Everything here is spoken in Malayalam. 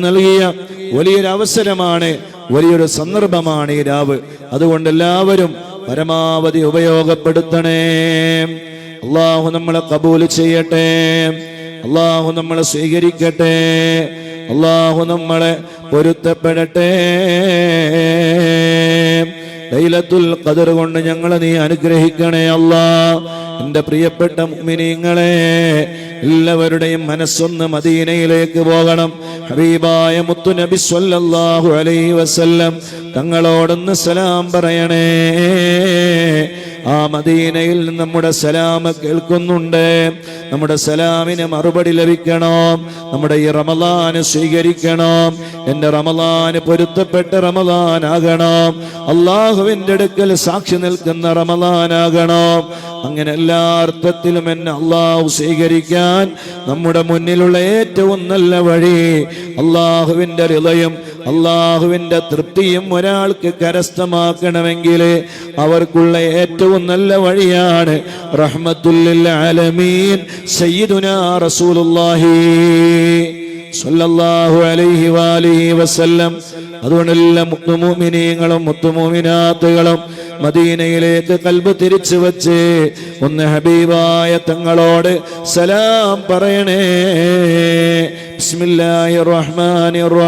നൽകിയ വലിയൊരു അവസരമാണ്, വലിയൊരു സന്ദർഭമാണ് ഈ രാവ്. അതുകൊണ്ട് എല്ലാവരും പരമാവധി ഉപയോഗപ്പെടുത്തണേ. അല്ലാഹു നമ്മളെ ഖബൂൽ ചെയ്യട്ടെ, അല്ലാഹു നമ്മളെ സ്വീകരിക്കട്ടെ, അല്ലാഹു നമ്മളെ പൊരുത്തപ്പെടട്ടെ. ലൈലത്തുൽ ഖദർ കൊണ്ട് ഞങ്ങളെ നീ അനുഗ്രഹിക്കണേ അല്ലാഹ്. എൻ്റെ പ്രിയപ്പെട്ട മുഅ്മിനീങ്ങളെ, എല്ലാവരുടെയും മനസ്സൊന്ന് മദീനയിലേക്ക് പോകണം. ഹബീബായ മുത്തു നബി സ്വല്ലല്ലാഹു അലൈഹി വസല്ലം തങ്ങളോടൊന്ന് സലാം പറയണേ. ആ മദീനയിൽ നമ്മുടെ സലാം കേൾക്കുന്നുണ്ട്. നമ്മുടെ സലാമിന് മറുപടി ലഭിക്കണം. നമ്മുടെ ഈ റമളാന് സ്വീകരിക്കണം. എൻ്റെ റമളാന് പൊരുത്തപ്പെട്ട റമളാനാകണം. അള്ളാഹുവിൻ്റെ അടുക്കൽ സാക്ഷി നിൽക്കുന്ന റമളാനാകണം. അങ്ങനെ എല്ലാ അർത്ഥത്തിലും എന്നെ അള്ളാഹു സ്വീകരിക്കാൻ നമ്മുടെ മുന്നിലുള്ള ഏറ്റവും നല്ല വഴി അള്ളാഹുവിൻ്റെ റിളയും അള്ളാഹുവിൻ്റെ തൃപ്തിയും ഒരാൾക്ക് കരസ്ഥമാക്കണമെങ്കിൽ അവർക്കുള്ള ഏറ്റവും നല്ല വഴിയാണ് റഹ്മത്തുൽ ലിൽ ആലമീൻ സയ്യിദുനാ റസൂലുള്ളാഹി സ്വല്ലല്ലാഹു അലൈഹി വആലിഹി വസല്ലം. അതുകൊണ്ട് എല്ലാ മുഅ്മിനീങ്ങളും മുഅ്മിനാത്തുകളും മദീനയിലേക്ക് ഖൽബ് തിരിച്ചു വച്ച് ഒന്ന് ഹബീബായ തങ്ങളോട് സലാം പറയണേ. ബിസ്മില്ലാഹിർ റഹ്മാനിർ റഹീം.